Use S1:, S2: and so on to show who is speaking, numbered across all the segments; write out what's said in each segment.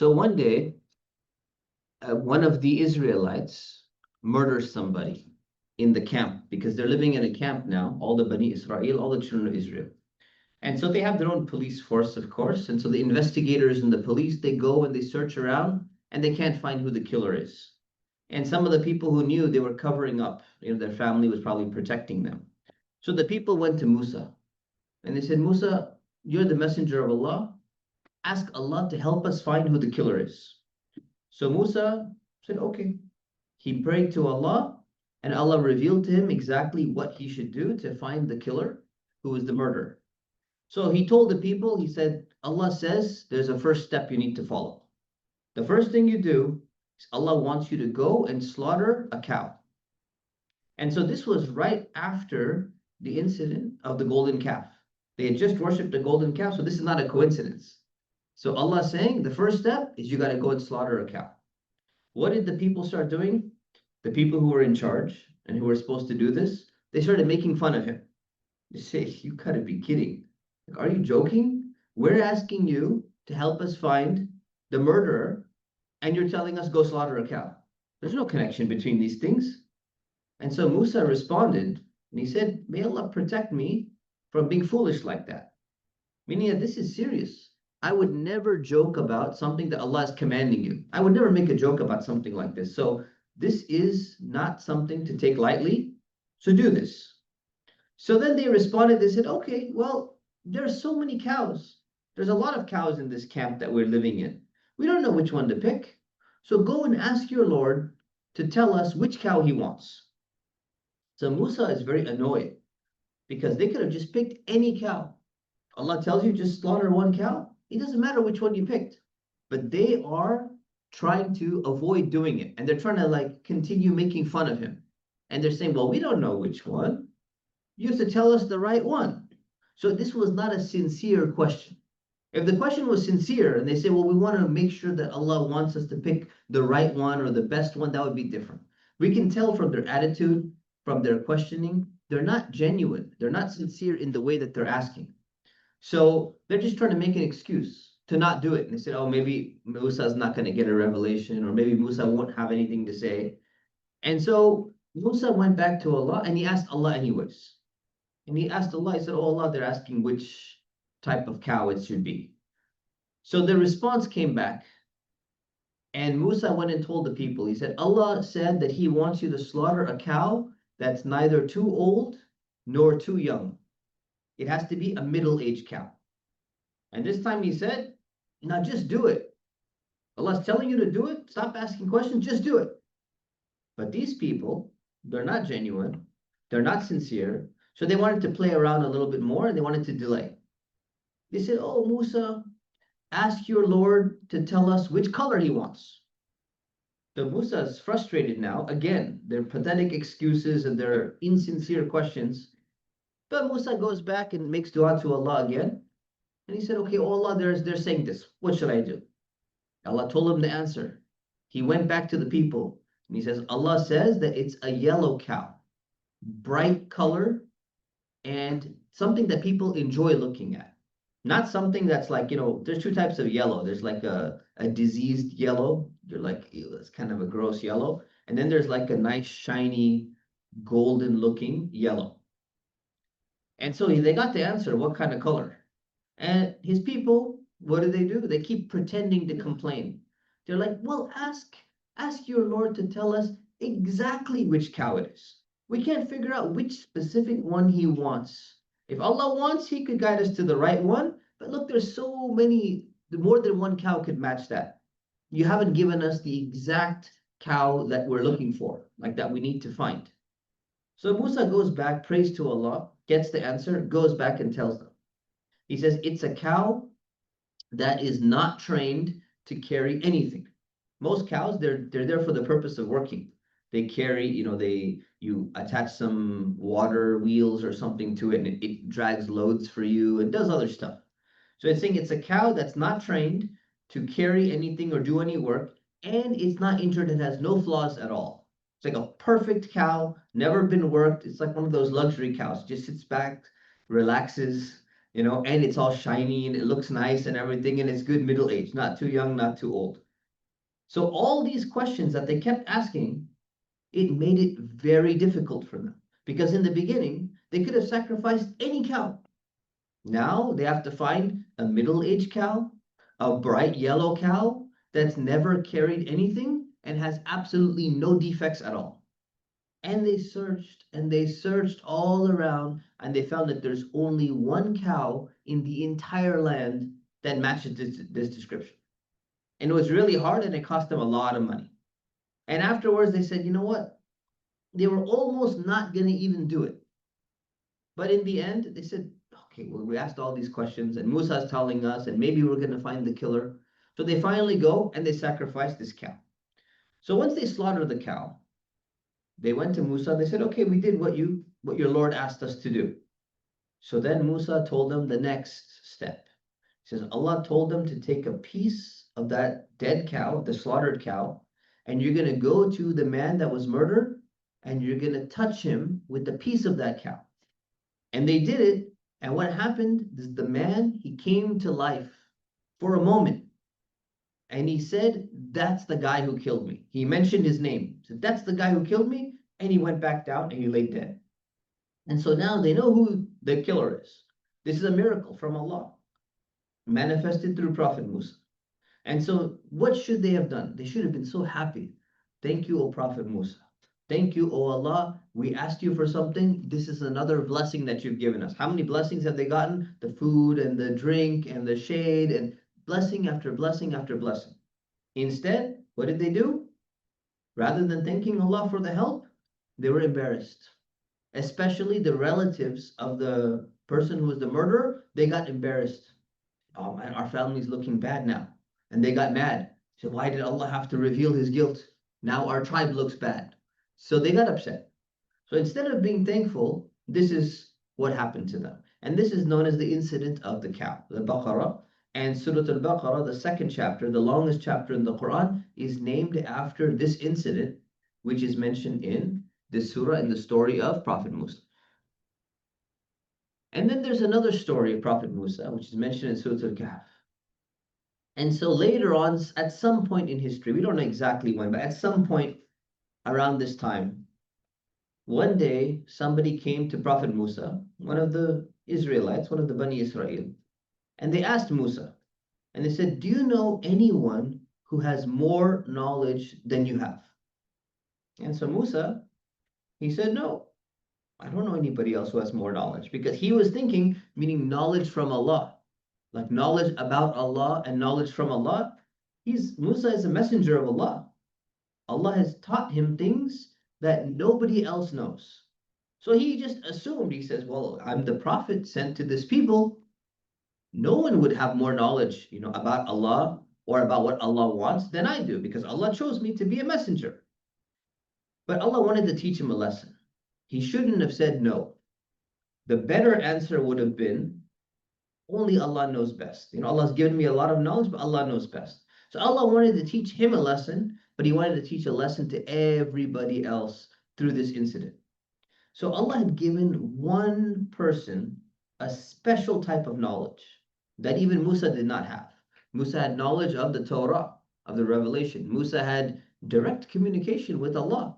S1: So one day, one of the Israelites murders somebody in the camp because they're living in a camp now, all the Bani Israel, all the children of Israel. And so they have their own police force, of course. And so the investigators and the police, they go and they search around and they can't find who the killer is. And some of the people who knew, they were covering up. Their family was probably protecting them. So the people went to Musa and they said, Musa, you're the messenger of Allah. Ask Allah to help us find who the killer is. So Musa said, okay. He prayed to Allah, and Allah revealed to him exactly what he should do to find the killer, who was the murderer. So he told the people, he said, Allah says there's a first step you need to follow. The first thing you do is Allah wants you to go and slaughter a cow. And so this was right after the incident of the golden calf. They had just worshipped the golden calf, so this is not a coincidence. So Allah is saying the first step is you got to go and slaughter a cow. What did the people start doing? The people who were in charge and who were supposed to do this, they started making fun of him. They say, you gotta be kidding. Like, are you joking? We're asking you to help us find the murderer, and you're telling us go slaughter a cow. There's no connection between these things. And so Musa responded, and he said, may Allah protect me from being foolish like that. Meaning that this is serious. I would never joke about something that Allah is commanding you. I would never make a joke about something like this. So this is not something to take lightly. So do this. So then they responded, they said, okay, well, there are so many cows. There's a lot of cows in this camp that we're living in. We don't know which one to pick. So go and ask your Lord to tell us which cow he wants. So Musa is very annoyed because they could have just picked any cow. Allah tells you just slaughter one cow. It doesn't matter which one you picked, but they are trying to avoid doing it. And they're trying to continue making fun of him. And they're saying, well, we don't know which one. You have to tell us the right one. So this was not a sincere question. If the question was sincere and they say, well, we want to make sure that Allah wants us to pick the right one or the best one, that would be different. We can tell from their attitude, from their questioning, they're not genuine. They're not sincere in the way that they're asking. So they're just trying to make an excuse to not do it. And they said, oh, maybe Musa's not going to get a revelation, or maybe Musa won't have anything to say. And so Musa went back to Allah and he asked Allah anyways. And he asked Allah, he said, oh Allah, they're asking which type of cow it should be. So the response came back. And Musa went and told the people, he said, Allah said that he wants you to slaughter a cow that's neither too old nor too young. It has to be a middle-aged cow. And this time he said, now just do it. Allah's telling you to do it. Stop asking questions, just do it. But these people, they're not genuine. They're not sincere. So they wanted to play around a little bit more and they wanted to delay. They said, oh, Musa, ask your Lord to tell us which color he wants. So Musa is frustrated now. Again, their pathetic excuses and their insincere questions. But Musa goes back and makes dua to Allah again. And he said, okay, oh Allah, they're saying this. What should I do? Allah told him the answer. He went back to the people and he says, Allah says that it's a yellow cow, bright color, and something that people enjoy looking at. Not something that's there's two types of yellow. There's like a diseased yellow. You're like, ew, that's kind of a gross yellow. And then there's like a nice, shiny, golden looking yellow. And so they got the answer, what kind of color? And his people, what do? They keep pretending to complain. They're like, well, ask your Lord to tell us exactly which cow it is. We can't figure out which specific one he wants. If Allah wants, he could guide us to the right one. But look, there's so many, more than one cow could match that. You haven't given us the exact cow that we're looking for, like that we need to find. So Musa goes back, prays to Allah, gets the answer, goes back and tells them. He says, it's a cow that is not trained to carry anything. Most cows, they're there for the purpose of working. They carry, you attach some water wheels or something to it, and it drags loads for you and does other stuff. So it's saying it's a cow that's not trained to carry anything or do any work, and it's not injured and has no flaws at all. It's like a perfect cow, never been worked. It's like one of those luxury cows, just sits back, relaxes, and it's all shiny and it looks nice and everything, and it's good middle age, not too young, not too old. So all these questions that they kept asking, it made it very difficult for them. Because in the beginning, they could have sacrificed any cow. Now they have to find a middle-aged cow, a bright yellow cow that's never carried anything and has absolutely no defects at all. And they searched all around, and they found that there's only one cow in the entire land that matches this description. And it was really hard, and it cost them a lot of money. And afterwards, they said, you know what? They were almost not going to even do it. But in the end, they said, okay, well, we asked all these questions, and Musa's telling us, and maybe we're going to find the killer. So they finally go and they sacrifice this cow. So once they slaughter the cow, they went to Musa. They said, okay, we did what your Lord asked us to do. So then Musa told them the next step. He says, Allah told them to take a piece of that dead cow, the slaughtered cow, and you're going to go to the man that was murdered, and you're going to touch him with the piece of that cow. And they did it. And what happened is the man, he came to life for a moment. And he said, that's the guy who killed me. He mentioned his name. He said, that's the guy who killed me. And he went back down and he lay dead. And so now they know who the killer is. This is a miracle from Allah, manifested through Prophet Musa. And so what should they have done? They should have been so happy. Thank you, O Prophet Musa. Thank you, O Allah. We asked you for something. This is another blessing that you've given us. How many blessings have they gotten? The food and the drink and the shade, and blessing after blessing after blessing. Instead, what did they do? Rather than thanking Allah for the help, they were embarrassed. Especially the relatives of the person who was the murderer, they got embarrassed. Oh man, our family's looking bad now. And they got mad. So why did Allah have to reveal his guilt? Now our tribe looks bad. So they got upset. So instead of being thankful, this is what happened to them. And this is known as the incident of the cow, the Baqarah. And Surah Al-Baqarah, the second chapter, the longest chapter in the Quran, is named after this incident, which is mentioned in this surah in the story of Prophet Musa. And then there's another story of Prophet Musa, which is mentioned in Surah Al-Kahf. And so later on, at some point in history, we don't know exactly when, but at some point around this time, one day somebody came to Prophet Musa, one of the Israelites, one of the Bani Israel, and they asked Musa, and they said, do you know anyone who has more knowledge than you have? And so Musa, he said, no, I don't know anybody else who has more knowledge, because he was thinking, meaning knowledge from Allah, like knowledge about Allah and knowledge from Allah. Musa is a messenger of Allah. Allah has taught him things that nobody else knows. So he just assumed, he says, well, I'm the prophet sent to this people. No one would have more knowledge, about Allah or about what Allah wants than I do, because Allah chose me to be a messenger. But Allah wanted to teach him a lesson. He shouldn't have said no. The better answer would have been, only Allah knows best. Allah's given me a lot of knowledge, but Allah knows best. So Allah wanted to teach him a lesson, but he wanted to teach a lesson to everybody else through this incident. So Allah had given one person a special type of knowledge that even Musa did not have. Musa had knowledge of the Torah, of the revelation. Musa had direct communication with Allah.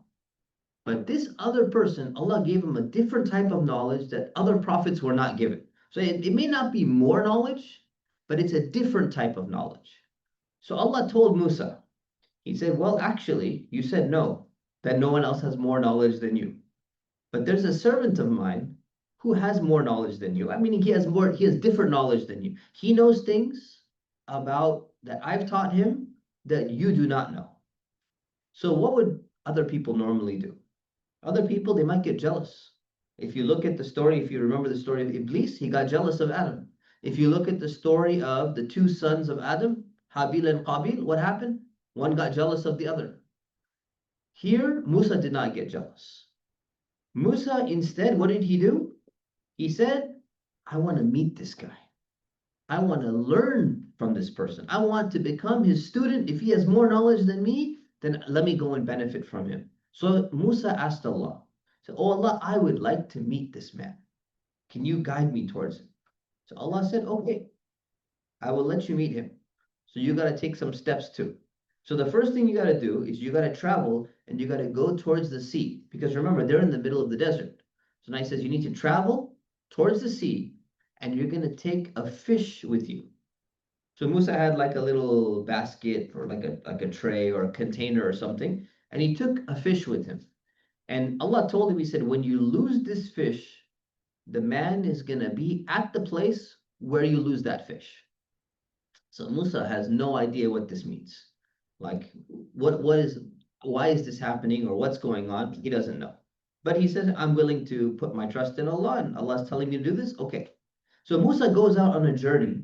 S1: But this other person, Allah gave him a different type of knowledge that other prophets were not given. So it may not be more knowledge, but it's a different type of knowledge. So Allah told Musa, he said, well, actually, you said no, that no one else has more knowledge than you. But there's a servant of mine who has more knowledge than you. I mean, he has different knowledge than you. He knows things about that I've taught him that you do not know. So what would other people normally do? Other people, they might get jealous. If you look at the story, if you remember the story of Iblis, he got jealous of Adam. If you look at the story of the two sons of Adam, Habil and Qabil, what happened? One got jealous of the other. Here, Musa did not get jealous. Musa, instead, what did he do? He said, I want to meet this guy. I want to learn from this person. I want to become his student. If he has more knowledge than me, then let me go and benefit from him. So Musa asked Allah, said, oh Allah, I would like to meet this man. Can you guide me towards him? So Allah said, okay, I will let you meet him. So you got to take some steps too. So the first thing you got to do is you got to travel and you got to go towards the sea. Because remember, they're in the middle of the desert. So now he says you need to travel towards the sea and you're going to take a fish with you. So Musa had like a little basket or like a tray or a container or something, and he took a fish with him. And Allah told him, He said, when you lose this fish, the man is gonna be at the place where you lose that fish. So Musa has no idea what this means. Like, what is why is this happening or what's going on? He doesn't know. But he says, I'm willing to put my trust in Allah, and Allah's telling me to do this. Okay. So Musa goes out on a journey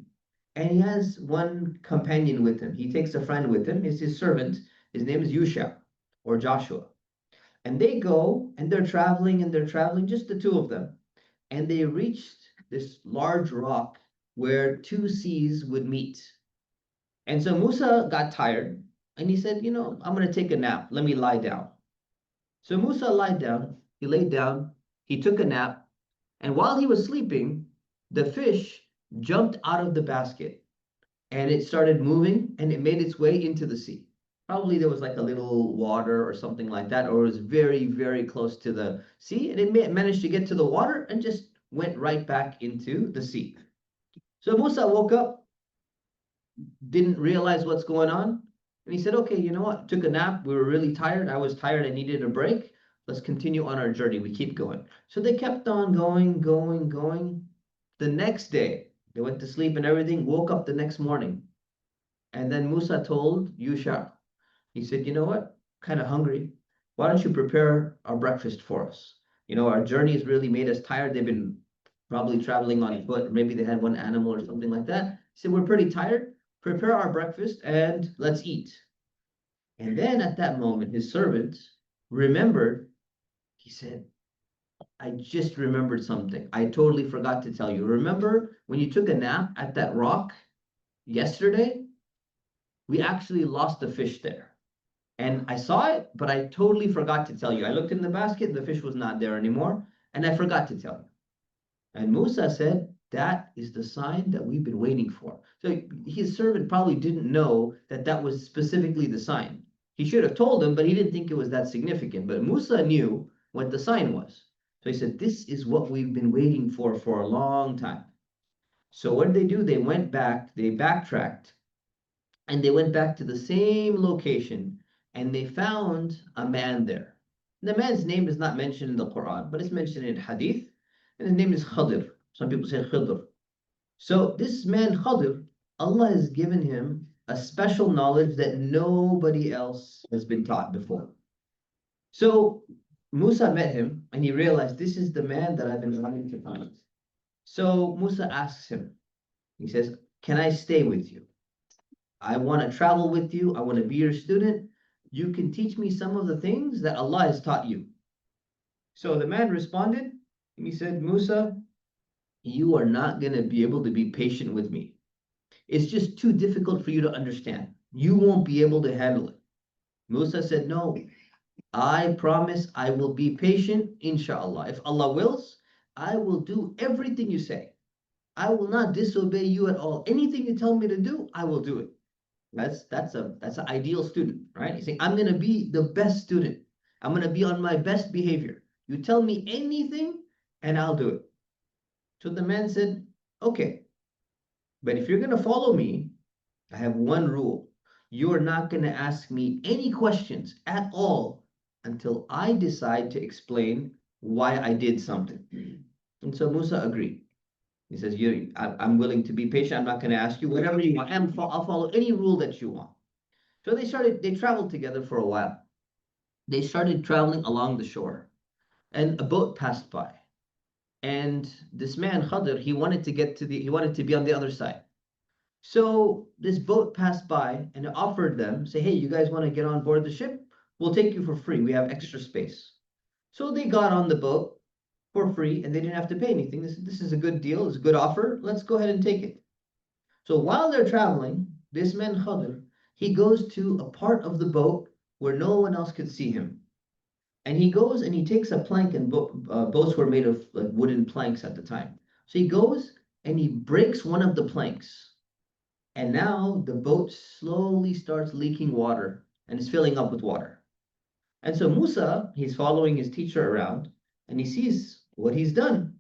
S1: and he has one companion with him. He takes a friend with him, it's his servant. His name is Yusha or Joshua. And they go and they're traveling, just the two of them. And they reached this large rock where two seas would meet. And so Musa got tired and he said, I'm going to take a nap. Let me lie down. So Musa lied down. He laid down. He took a nap. And while he was sleeping, the fish jumped out of the basket and it started moving and it made its way into the sea. Probably there was like a little water or something like that, or it was very, very close to the sea, and it managed to get to the water and just went right back into the sea. So Musa woke up, didn't realize what's going on, and he said, okay, you know what? Took a nap. We were really tired. I was tired. I needed a break. Let's continue on our journey. We keep going. So they kept on going, going, going. The next day, they went to sleep and everything, woke up the next morning. And then Musa told Yusha, he said, you know what? Kind of hungry. Why don't you prepare our breakfast for us? Our journey has really made us tired. They've been probably traveling on foot. Maybe they had one animal or something like that. He said, we're pretty tired. Prepare our breakfast and let's eat. And then at that moment, his servant remembered, he said, I just remembered something. I totally forgot to tell you. Remember when you took a nap at that rock yesterday? We actually lost the fish there. And I saw it, but I totally forgot to tell you. I looked in the basket, the fish was not there anymore, and I forgot to tell you. And Musa said, that is the sign that we've been waiting for. So his servant probably didn't know that that was specifically the sign. He should have told him, but he didn't think it was that significant. But Musa knew what the sign was. So he said, this is what we've been waiting for a long time. So what did they do? They went back, they backtracked, and they went back to the same location and they found a man there. The man's name is not mentioned in the Quran, but it's mentioned in Hadith, and his name is Khadir. Some people say Khidr. So this man Khadir, Allah has given him a special knowledge that nobody else has been taught before. So Musa met him and he realized this is the man that I've been trying to find. So Musa asks him, he says, can I stay with you? I want to travel with you. I want to be your student. You can teach me some of the things that Allah has taught you. So the man responded, and he said, Musa, you are not going to be able to be patient with me. It's just too difficult for you to understand. You won't be able to handle it. Musa said, no, I promise I will be patient, inshallah. If Allah wills, I will do everything you say. I will not disobey you at all. Anything you tell me to do, I will do it. That's an ideal student, right? He's saying, I'm gonna be the best student. I'm gonna be on my best behavior. You tell me anything and I'll do it. So the man said, okay, but if you're gonna follow me, I have one rule. You're not gonna ask me any questions at all until I decide to explain why I did something. And so Musa agreed. He says, I'm willing to be patient. I'm not going to ask you whatever you want. I'll follow any rule that you want. So they traveled together for a while. They started traveling along the shore and a boat passed by. And this man, Khadir, he wanted to be on the other side. So this boat passed by and it offered them, say, hey, you guys want to get on board the ship? We'll take you for free. We have extra space. So they got on the boat for free and they didn't have to pay anything. This is a good deal. It's a good offer. Let's go ahead and take it. So while they're traveling, this man Khadir, he goes to a part of the boat where no one else could see him. And he goes and he takes a plank, and boats were made of like wooden planks at the time. So he goes and he breaks one of the planks. And now the boat slowly starts leaking water and is filling up with water. And so Musa, he's following his teacher around and he sees what he's done.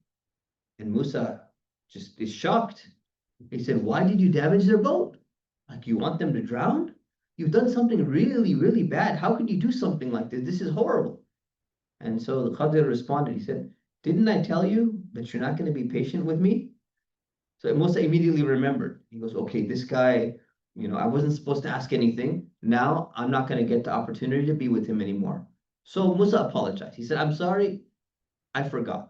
S1: And Musa just is shocked. He said, "Why did you damage their boat? Like, you want them to drown? You've done something really, really bad. How could you do something like this? This is horrible." And so the Khadir responded, he said, "Didn't I tell you that you're not going to be patient with me?" So Musa immediately remembered. He goes, "Okay, this guy, I wasn't supposed to ask anything. Now I'm not going to get the opportunity to be with him anymore." So Musa apologized. He said, "I'm sorry, I forgot.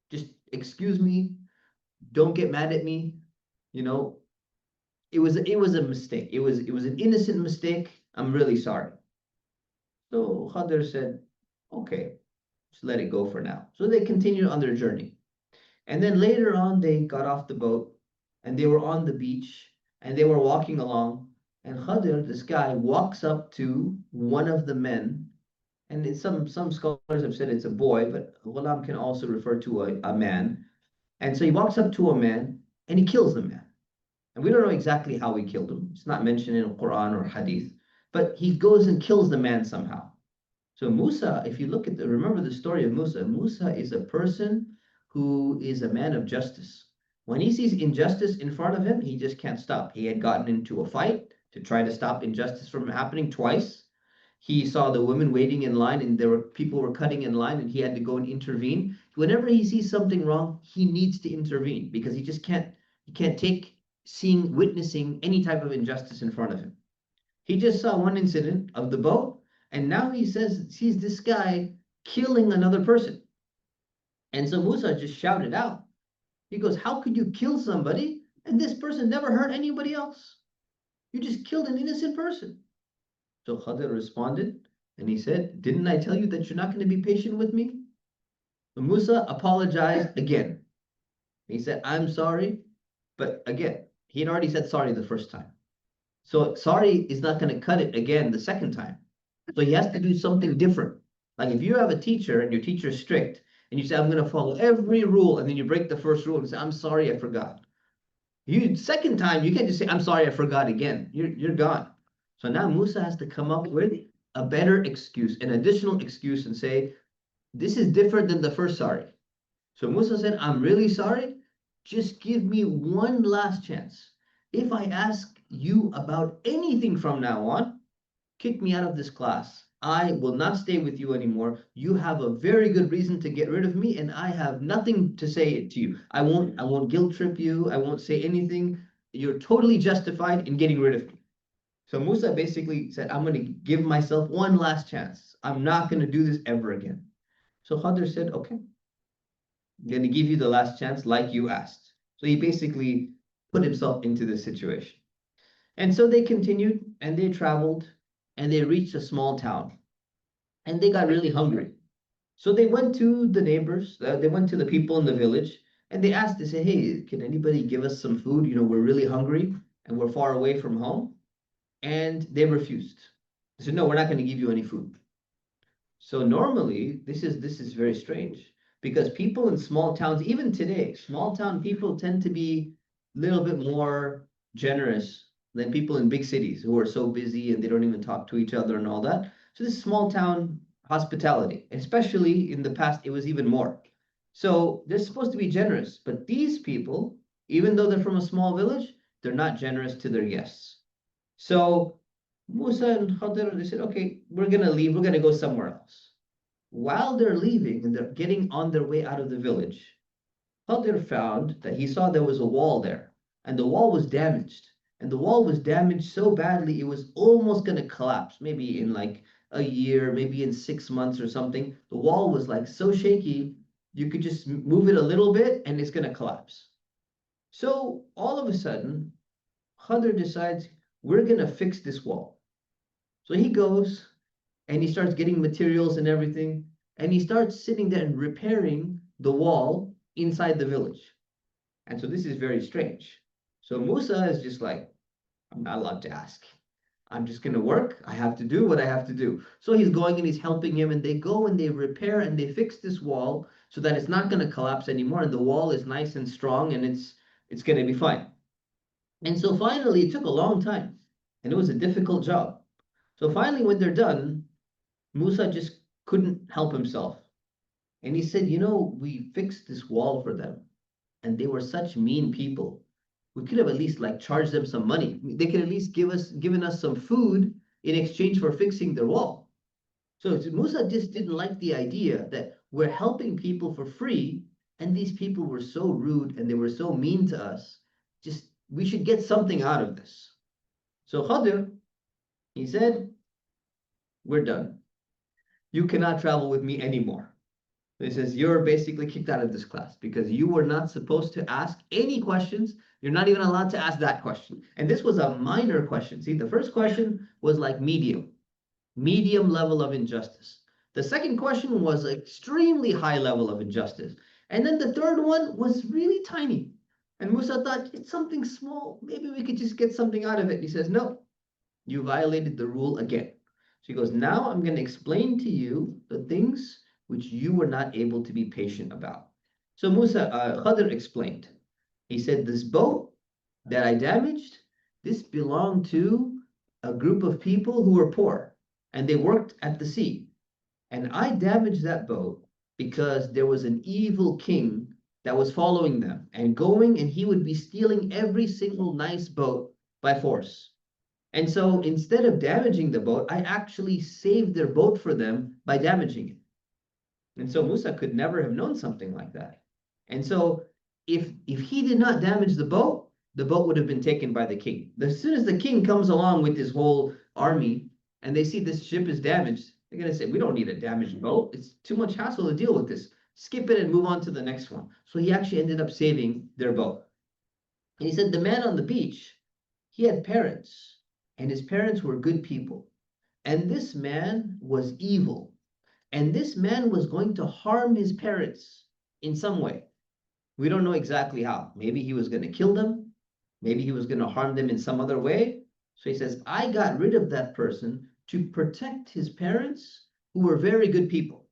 S1: Just excuse me. Don't get mad at me. You know, it was a mistake. It was an innocent mistake. I'm really sorry." So Khadir said, "Okay, just let it go for now." So they continued on their journey. And then later on, they got off the boat and they were on the beach and they were walking along. And Khadir, this guy, walks up to one of the men. And some scholars have said it's a boy, but ghulam can also refer to a man. And so he walks up to a man and he kills the man. And we don't know exactly how he killed him. It's not mentioned in the Quran or Hadith, but he goes and kills the man somehow. So Musa, if you look at remember the story of Musa, Musa is a person who is a man of justice. When he sees injustice in front of him, he just can't stop. He had gotten into a fight to try to stop injustice from happening twice. He saw the women waiting in line and there were people were cutting in line and he had to go and intervene. Whenever he sees something wrong, he needs to intervene because he can't take witnessing any type of injustice in front of him. He just saw one incident of the boat, and now he sees this guy killing another person. And so Musa just shouted out. He goes, "How could you kill somebody and this person never hurt anybody else? You just killed an innocent person." So Khadir responded and he said, "Didn't I tell you that you're not going to be patient with me?" So Musa apologized again. He said, "I'm sorry." But again, he had already said sorry the first time. So sorry is not going to cut it again the second time. So he has to do something different. Like if you have a teacher and your teacher is strict and you say, "I'm going to follow every rule," and then you break the first rule and say, "I'm sorry, I forgot." Second time, you can't just say, "I'm sorry, I forgot" again. You're gone. So now Musa has to come up with a better excuse, an additional excuse, and say, "This is different than the first sorry." So Musa said, "I'm really sorry. Just give me one last chance. If I ask you about anything from now on, kick me out of this class. I will not stay with you anymore. You have a very good reason to get rid of me, and I have nothing to say to you. I won't guilt trip you. I won't say anything. You're totally justified in getting rid of me." So Musa basically said, "I'm going to give myself one last chance. I'm not going to do this ever again." So Khadir said, "Okay, I'm going to give you the last chance like you asked." So he basically put himself into this situation. And so they continued and they traveled and they reached a small town and they got really hungry. So they went to the neighbors, they went to the people in the village and they asked, they said, "Hey, can anybody give us some food? We're really hungry and we're far away from home." And they refused. They said, "No, we're not going to give you any food." So normally, this is very strange because people in small towns, even today, small town people tend to be a little bit more generous than people in big cities who are so busy and they don't even talk to each other and all that. So this small town hospitality, especially in the past, it was even more. So they're supposed to be generous, but these people, even though they're from a small village, they're not generous to their guests. So Musa and Khadir, they said, "Okay, we're gonna leave, we're gonna go somewhere else." While they're leaving and they're getting on their way out of the village, Khadir found that he saw there was a wall there, and the wall was damaged. And the wall was damaged so badly it was almost gonna collapse, maybe in like a year, maybe in 6 months or something. The wall was like so shaky, you could just move it a little bit and it's gonna collapse. So all of a sudden, Khadir decides, "We're gonna fix this wall." So he goes and he starts getting materials and everything, and he starts sitting there and repairing the wall inside the village. And so this is very strange. So Musa is just like, "I'm not allowed to ask. I'm just going to work. I have to do what I have to do." So he's going and he's helping him, and they go and they repair and they fix this wall so that it's not going to collapse anymore. And the wall is nice and strong and it's It's going to be fine. And so finally, it took a long time and it was a difficult job. So finally, when they're done, Musa just couldn't help himself. And he said, you know, we fixed this wall for them and they were such mean people. We could have at least like charged them some money. They could at least given us some food in exchange for fixing their wall. So Musa just didn't like the idea that we're helping people for free, and these people were so rude and they were so mean to us. Just we should get something out of this. So Khadir, he said, we're done. You cannot travel with me anymore. He says, you're basically kicked out of this class because you were not supposed to ask any questions. You're not even allowed to ask that question. And this was a minor question. See, the first question was like medium level of injustice. The second question was extremely high level of injustice. And then the third one was really tiny. And Musa thought, it's something small. Maybe we could just get something out of it. He says, no, you violated the rule again. So he goes, now I'm going to explain to you the things which you were not able to be patient about. So Khadr explained. He said, this boat that I damaged, this belonged to a group of people who were poor and they worked at the sea. And I damaged that boat because there was an evil king that was following them and going, and he would be stealing every single nice boat by force. And so instead of damaging the boat, I actually saved their boat for them by damaging it. And so Musa could never have known something like that. And so if he did not damage the boat would have been taken by the king. As soon as the king comes along with his whole army and they see this ship is damaged, they're going to say, we don't need a damaged boat. It's too much hassle to deal with this. Skip it and move on to the next one. So he actually ended up saving their boat. And he said the man on the beach, he had parents, and his parents were good people. And this man was evil. And this man was going to harm his parents in some way. We don't know exactly how. Maybe he was going to kill them. Maybe he was going to harm them in some other way. So he says, I got rid of that person to protect his parents who were very good people.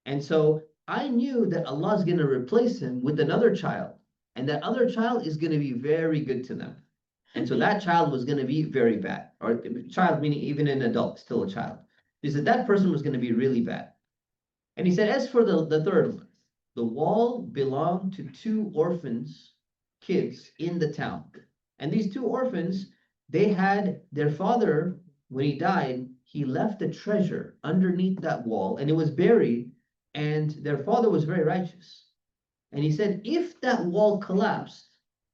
S1: And so I knew that Allah is going to replace him with another child. And that other child is going to be very good to them. And so that child was going to be very bad. Or child meaning even an adult, still a child. He said that person was going to be really bad. And he said, as for the third one, the wall belonged to two orphans, kids in the town. And these two orphans, they had their father, when he died, he left a treasure underneath that wall and it was buried, and their father was very righteous. And he said, if that wall collapsed,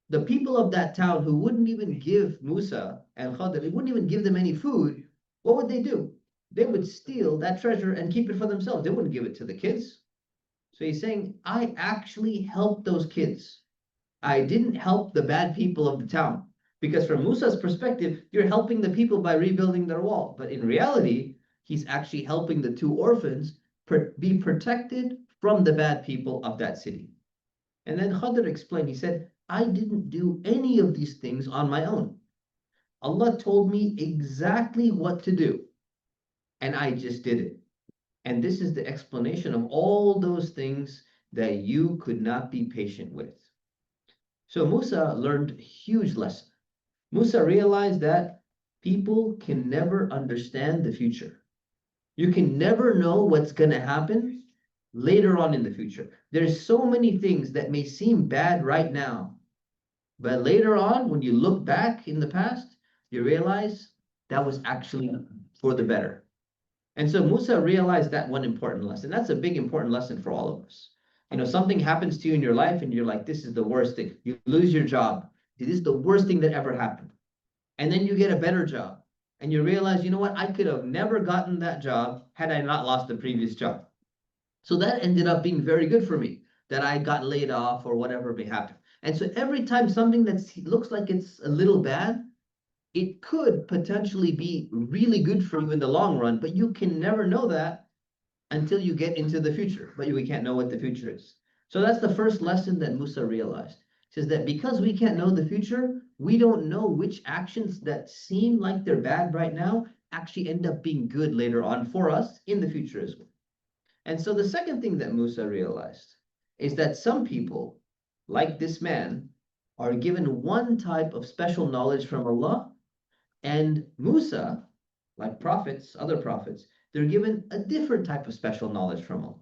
S1: the people of that town who wouldn't even give Musa and Khadr, they wouldn't even give them any food, what would they do? They would steal that treasure and keep it for themselves. They wouldn't give it to the kids. So he's saying, I actually helped those kids. I didn't help the bad people of the town. Because from Musa's perspective, you're helping the people by rebuilding their wall. But in reality, he's actually helping the two orphans be protected from the bad people of that city. And then Khadr explained, he said, I didn't do any of these things on my own. Allah told me exactly what to do, and I just did it. And this is the explanation of all those things that you could not be patient with. So Musa learned a huge lesson. Musa realized that people can never understand the future. You can never know what's going to happen later on in the future. There's so many things that may seem bad right now, but later on, when you look back in the past, you realize that was actually for the better. And so Musa realized that one important lesson. That's a big important lesson for all of us. You know, something happens to you in your life and you're like, this is the worst thing. You lose your job. This is the worst thing that ever happened. And then you get a better job and you realize, you know what? I could have never gotten that job had I not lost the previous job. So that ended up being very good for me, that I got laid off or whatever may happen. And so every time something that looks like it's a little bad, it could potentially be really good for you in the long run, but you can never know that until you get into the future. But we can't know what the future is. So that's the first lesson that Musa realized. It says that because we can't know the future, we don't know which actions that seem like they're bad right now actually end up being good later on for us in the future as well. And so the second thing that Musa realized is that some people, like this man, are given one type of special knowledge from Allah, and Musa, like prophets, other prophets, they're given a different type of special knowledge from Allah.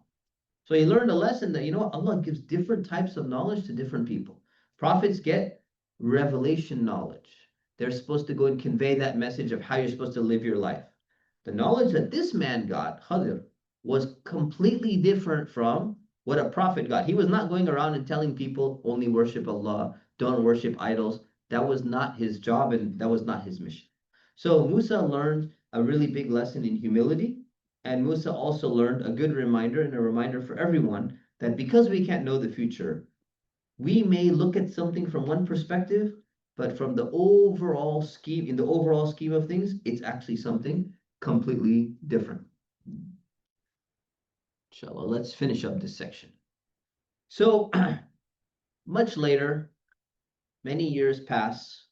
S1: So he learned a lesson that, you know what, Allah gives different types of knowledge to different people. Prophets get revelation knowledge. They're supposed to go and convey that message of how you're supposed to live your life. The knowledge that this man got, Khadir, was completely different from what a prophet got. He was not going around and telling people only worship Allah, don't worship idols. That was not his job and that was not his mission. So Musa learned a really big lesson in humility. And Musa also learned a good reminder and a reminder for everyone that because we can't know the future, we may look at something from one perspective, but from the overall scheme, in the overall scheme of things, it's actually something completely different. Inshallah, let's finish up this section. So much later, many years pass,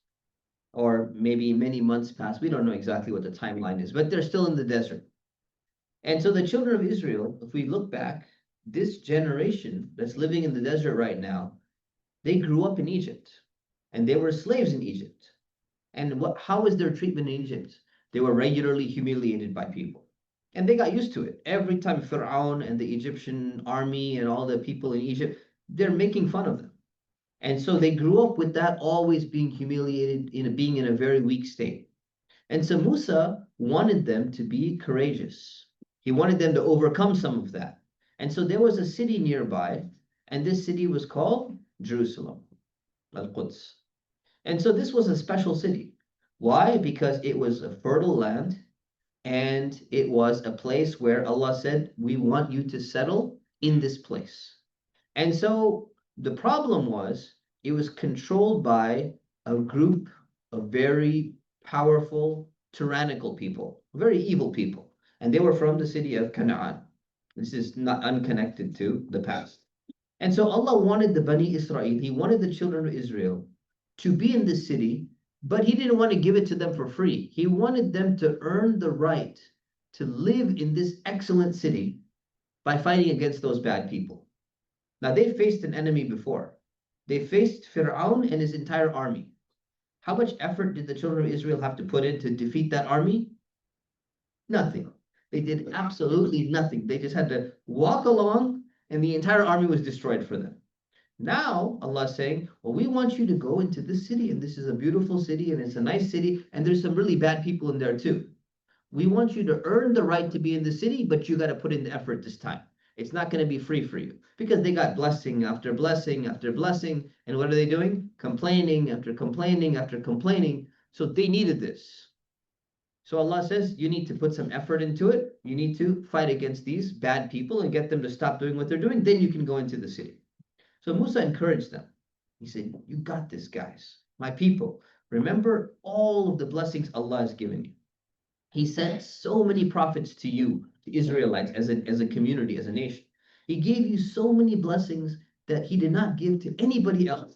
S1: or maybe many months pass. We don't know exactly what the timeline is, but they're still in the desert. And so the children of Israel, if we look back, this generation that's living in the desert right now, they grew up in Egypt and they were slaves in Egypt. And how was their treatment in Egypt? They were regularly humiliated by people. And they got used to it. Every time Pharaoh and the Egyptian army and all the people in Egypt, they're making fun of them. And so they grew up with that always being humiliated, being in a very weak state. And so Musa wanted them to be courageous. He wanted them to overcome some of that. And so there was a city nearby, and this city was called Jerusalem, Al-Quds. And so this was a special city. Why? Because it was a fertile land, and it was a place where Allah said, we want you to settle in this place. And so the problem was, it was controlled by a group of very powerful, tyrannical people, very evil people. And they were from the city of Canaan. This is not unconnected to the past. And so Allah wanted the Bani Israel, He wanted the children of Israel to be in this city, but He didn't want to give it to them for free. He wanted them to earn the right to live in this excellent city by fighting against those bad people. Now, they faced an enemy before. They faced Pharaoh and his entire army. How much effort did the children of Israel have to put in to defeat that army? Nothing. They did absolutely nothing. They just had to walk along, and the entire army was destroyed for them. Now, Allah is saying, well, we want you to go into this city, and this is a beautiful city, and it's a nice city, and there's some really bad people in there too. We want you to earn the right to be in the city, but you got to put in the effort this time. It's not going to be free for you, because they got blessing after blessing after blessing. And what are they doing? Complaining after complaining after complaining. So they needed this. So Allah says, you need to put some effort into it. You need to fight against these bad people and get them to stop doing what they're doing. Then you can go into the city. So Musa encouraged them. He said, you got this, guys. My people, remember all of the blessings Allah has given you. He sent so many prophets to you, the Israelites, as a community, as a nation. He gave you so many blessings that He did not give to anybody else.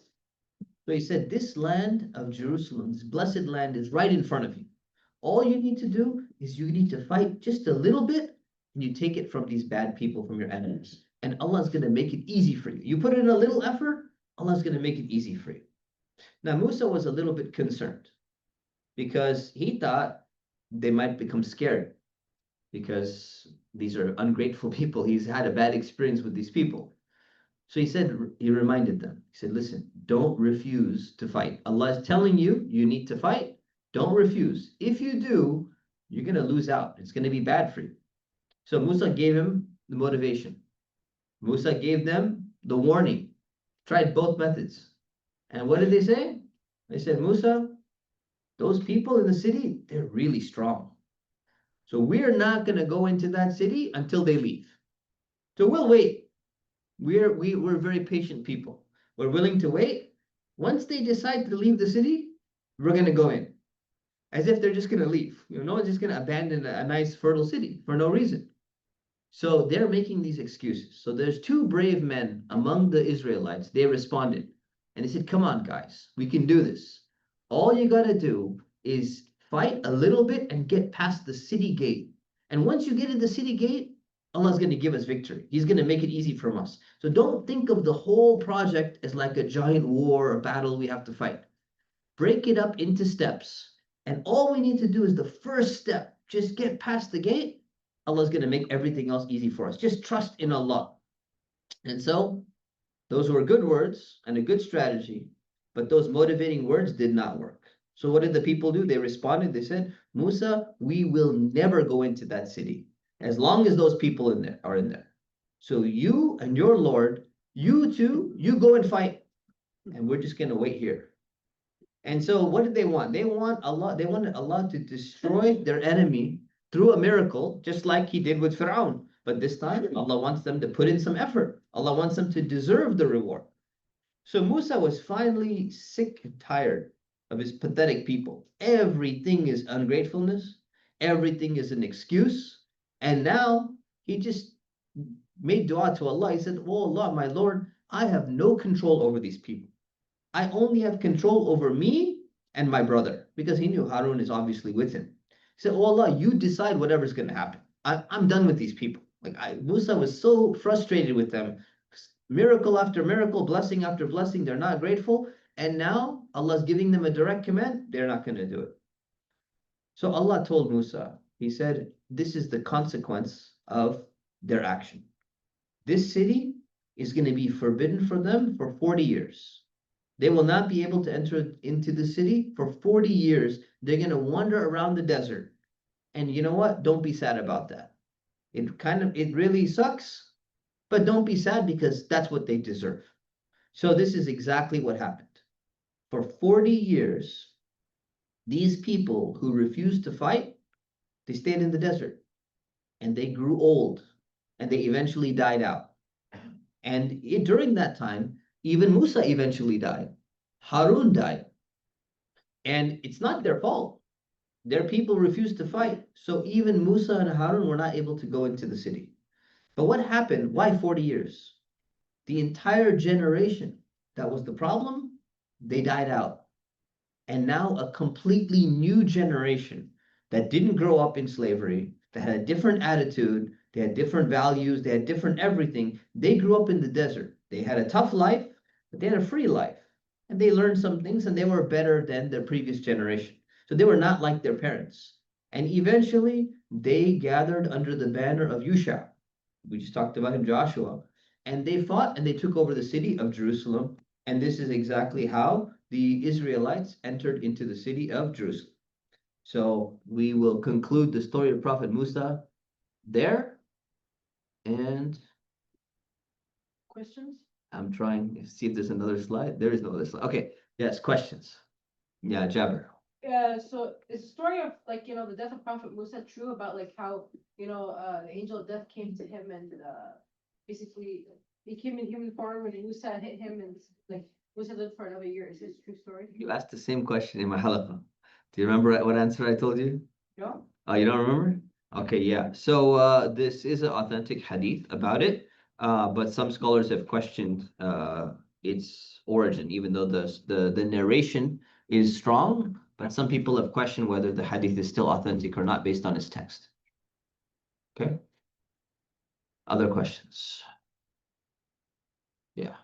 S1: So He said, this land of Jerusalem, this blessed land, is right in front of you. All you need to do is you need to fight just a little bit, and you take it from these bad people, from your enemies. And Allah's going to make it easy for you. You put in a little effort, Allah's going to make it easy for you. Now, Musa was a little bit concerned because he thought they might become scared because these are ungrateful people. He's had a bad experience with these people. So he reminded them. He said, listen, don't refuse to fight. Allah is telling you, you need to fight. Don't refuse. If you do, you're going to lose out. It's going to be bad for you. So Musa gave him the motivation. Musa gave them the warning. Tried both methods. And what did they say? They said, Musa, those people in the city, they're really strong. So we're not going to go into that city until they leave. So we'll wait. We're very patient people. We're willing to wait. Once they decide to leave the city, we're going to go in. As if they're just going to leave. No one's just going to abandon a nice fertile city for no reason. So they're making these excuses. So there's two brave men among the Israelites. They responded. And they said, come on, guys, we can do this. All you got to do is fight a little bit and get past the city gate. And once you get to the city gate, Allah's going to give us victory. He's going to make it easy for us. So don't think of the whole project as like a giant war or battle we have to fight. Break it up into steps. And all we need to do is the first step. Just get past the gate. Allah's going to make everything else easy for us. Just trust in Allah. And so those were good words and a good strategy, but those motivating words did not work. So what did the people do? They responded. They said, Musa, we will never go into that city as long as those people in there are in there. So you and your Lord, you two, you go and fight, and we're just going to wait here. And so what did they want? They wanted Allah to destroy their enemy through a miracle, just like he did with Fir'aun. But this time, Allah wants them to put in some effort. Allah wants them to deserve the reward. So Musa was finally sick and tired of his pathetic people. Everything is ungratefulness. Everything is an excuse. And now he just made dua to Allah. He said, oh Allah, my Lord, I have no control over these people. I only have control over me and my brother, because he knew Harun is obviously with him. He said, oh Allah, you decide whatever's going to happen. I'm done with these people. Musa was so frustrated with them. Miracle after miracle, blessing after blessing, they're not grateful. And now Allah's giving them a direct command, they're not going to do it. So Allah told Musa, he said, this is the consequence of their action. This city is going to be forbidden for them for 40 years. They will not be able to enter into the city for 40 years. They're going to wander around the desert. And you know what? Don't be sad about that. It really sucks, but don't be sad because that's what they deserve. So this is exactly what happened. For 40 years, these people who refused to fight, they stayed in the desert and they grew old and they eventually died out. And during that time, even Musa eventually died. Harun died. And it's not their fault. Their people refused to fight. So even Musa and Harun were not able to go into the city. But what happened? Why 40 years? The entire generation that was the problem, they died out. And now a completely new generation that didn't grow up in slavery, that had a different attitude, they had different values, they had different everything. They grew up in the desert. They had a tough life, but they had a free life. And they learned some things and they were better than their previous generation. So they were not like their parents. And eventually they gathered under the banner of Yusha. We just talked about him, Joshua. And they fought and they took over the city of Jerusalem. And this is exactly how the Israelites entered into the city of Jerusalem. So we will conclude the story of Prophet Musa there. And
S2: Questions?
S1: I'm trying to see if there's another slide. There is no other slide. Okay. Yes, questions. Yeah, Jabir.
S2: So is the story of the death of Prophet Musa true about how the angel of death came to him and basically he came in human form and Musa hit him and Musa lived for another year? Is this a true story?
S1: You asked the same question in my halaqa. Do you remember what answer I told you?
S2: No.
S1: Oh, you don't remember? Okay, yeah. So this is an authentic hadith about it, but some scholars have questioned its origin, even though the narration is strong, but some people have questioned whether the hadith is still authentic or not based on its text. Okay. Other questions? Yeah.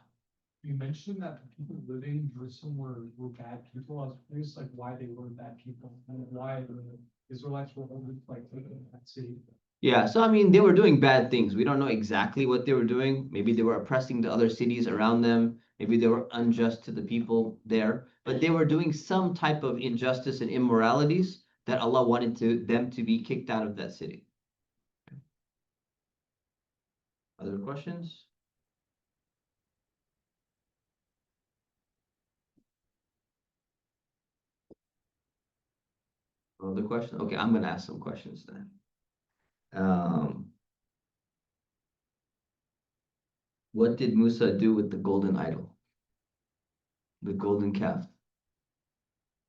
S3: You mentioned that the people living in Jerusalem were bad people. I was curious, why they were bad people and why the Israelites were living in that city.
S1: Yeah, so I mean, they were doing bad things. We don't know exactly what they were doing. Maybe they were oppressing the other cities around them. Maybe they were unjust to the people there. But they were doing some type of injustice and immoralities that Allah wanted them to be kicked out of that city. Other questions? Other question? Okay, I'm gonna ask some questions then. What did Musa do with the golden idol? The golden calf?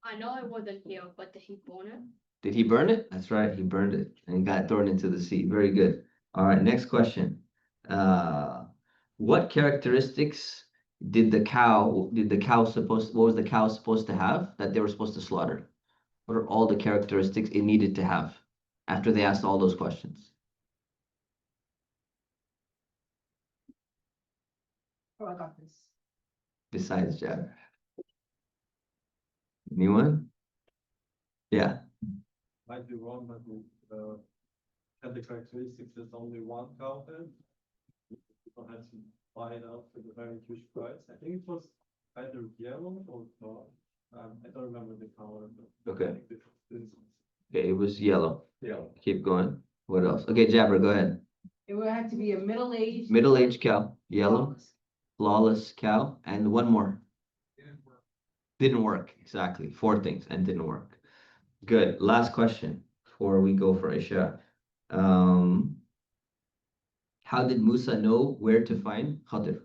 S4: I know it wasn't here, but did he burn it?
S1: Did he burn it? That's right, he burned it and it got thrown into the sea. Very good. All right, next question. What characteristics what was the cow supposed to have that they were supposed to slaughter? What are all the characteristics it needed to have after they asked all those questions?
S2: Oh, I got this.
S1: besides Jabir? Anyone? Yeah.
S3: Might be wrong, but had the characteristics there's only one cow there. People had to buy it out for a very huge price. I think it was either yellow or dark. I don't remember the color, but I
S1: Okay.
S3: think this
S1: Okay, it was yellow.
S3: yellow.
S1: Keep going. What else? Okay, Jabir, go ahead.
S2: It would have to be a middle-aged.
S1: Middle-aged cow, yellow,
S2: flawless.
S1: flawless cow, and one more.
S3: Didn't work.
S1: Didn't work. Exactly. Four things and didn't work. Good. Last question before we go for Isha. How did Musa know where to find Khadir?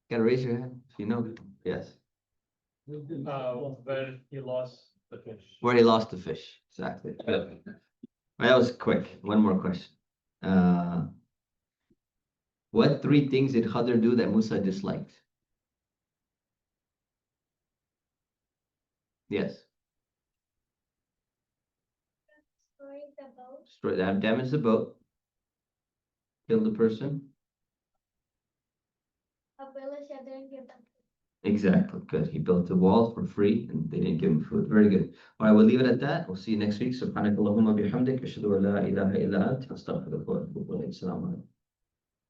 S1: Gotta raise your hand if you know. Yes.
S3: Where he lost the fish.
S1: Where he lost the fish. Exactly. Good. That was quick. One more question. What three things did Khadir do that Musa disliked? Yes. Destroy that, damage the boat. Kill the person. Exactly. Good. He built a wall for free and they didn't give him food. Very good. All right, we'll leave it at that. We'll see you next week. Subhanakallahumma bihamdik. Ashhadu an la ilaha illa ant. Astaghfiruka wa atubu ilayk. Assalamu alaikum.